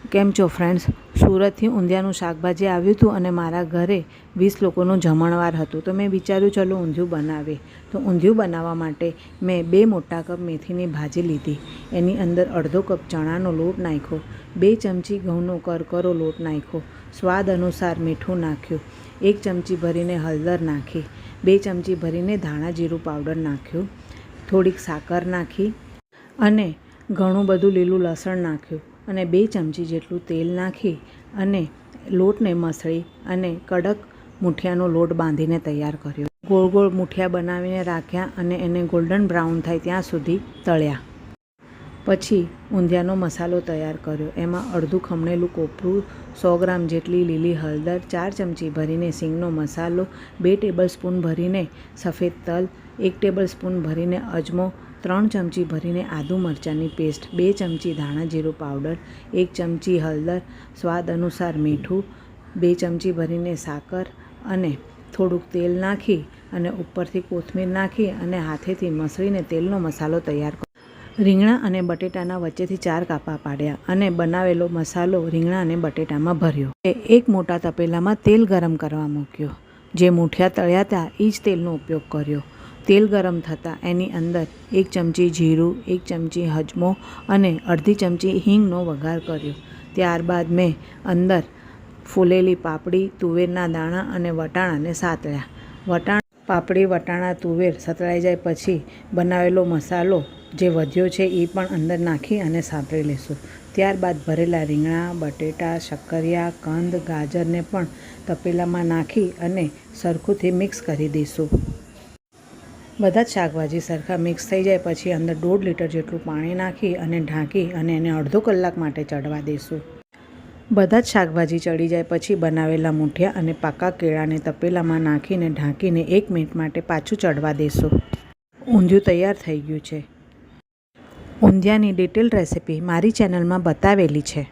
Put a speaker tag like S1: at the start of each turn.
S1: કેમ છો ફ્રેન્ડ્સ? સુરતથી ઊંધિયાનું શાકભાજી આવ્યું હતું અને મારા ઘરે 20 લોકોનું જમણવાર હતું. તો મેં વિચાર્યું ચલો ઊંધિયું બનાવીએ. તો ઊંધિયું બનાવવા માટે મેં 2 મોટા કપ મેથીની ભાજી લીધી. એની અંદર અડધો કપ ચણાનો લોટ નાખ્યો, 2 ચમચી ઘઉંનો કરકરો લોટ નાખ્યો, સ્વાદ અનુસાર મીઠું નાખ્યું, 1 ચમચી ભરીને હળદર નાખી, 2 ચમચી ભરીને ધાણા જીરું પાવડર નાખ્યું, થોડીક સાકર નાખી અને ઘણું બધું લીલું લસણ નાખ્યું અને 2 ચમચી જેટલું તેલ નાખી અને લોટને મસળી અને કડક મૂઠિયાનો લોટ બાંધીને તૈયાર કર્યો. ગોળ ગોળ મૂઠિયા બનાવીને રાખ્યા અને એને ગોલ્ડન બ્રાઉન થાય ત્યાં સુધી તળ્યા. પછી ઊંધિયાનો મસાલો તૈયાર કર્યો. એમાં અડધું ખમણેલું કોપરું, 100 ગ્રામ જેટલી લીલી હળદર, 4 ચમચી ભરીને સિંગનો મસાલો, 2 ટેબલસ્પૂન ભરીને સફેદ તલ, 1 ટેબલસ્પૂન ભરીને અજમો, 3 ચમચી ભરીને આદુ મરચાંની પેસ્ટ, 2 ચમચી ધાણા જીરું પાવડર, 1 ચમચી હળદર, સ્વાદ અનુસાર મીઠું, 2 ચમચી ભરીને સાકર અને થોડુંક તેલ નાખી અને ઉપરથી કોથમીર નાખી અને હાથેથી મસળીને તેલનો મસાલો તૈયાર કર્યો. રીંગણા અને બટેટાના વચ્ચેથી 4 કાપા પાડ્યા અને બનાવેલો મસાલો રીંગણા અને બટેટામાં ભર્યો. એક મોટા તપેલામાં તેલ ગરમ કરવા મૂક્યો. જે મૂઠિયા તળ્યા હતા એ જ તેલનો ઉપયોગ કર્યો. તેલ ગરમ થતાં એની અંદર 1 ચમચી જીરું, 1 ચમચી અજમો અને અડધી ચમચી હિંગનો વઘાર કર્યો. ત્યારબાદ મેં અંદર ફૂલેલી પાપડી, તુવેરના દાણા અને વટાણાને સાતળ્યા. પાપડી, વટાણા, તુવેર સતળાઈ જાય પછી બનાવેલો મસાલો જે વધ્યો છે એ પણ અંદર નાખી અને સાંતળી લઈશું. ત્યારબાદ ભરેલા રીંગણા, બટેટા, શક્કરિયા, કંદ, ગાજરને પણ તપેલામાં નાખી અને સરખુંથી મિક્સ કરી દઈશું. બધા જ શાકભાજી સરખા મિક્સ થઈ જાય પછી અંદર 1.5 લીટર જેટલું પાણી નાખી અને ઢાંકી અને એને અડધો કલાક માટે ચડવા દઈશું. બધા જ શાકભાજી ચડી જાય પછી બનાવેલા મૂઠિયા અને પાકા કેળાને તપેલામાં નાખીને ઢાંકીને 1 મિનિટ માટે પાછું ચડવા દઈશું. ઊંધિયું તૈયાર થઈ ગયું છે. ઊંધિયાની ડિટેલ રેસિપી મારી ચેનલમાં બતાવેલી છે.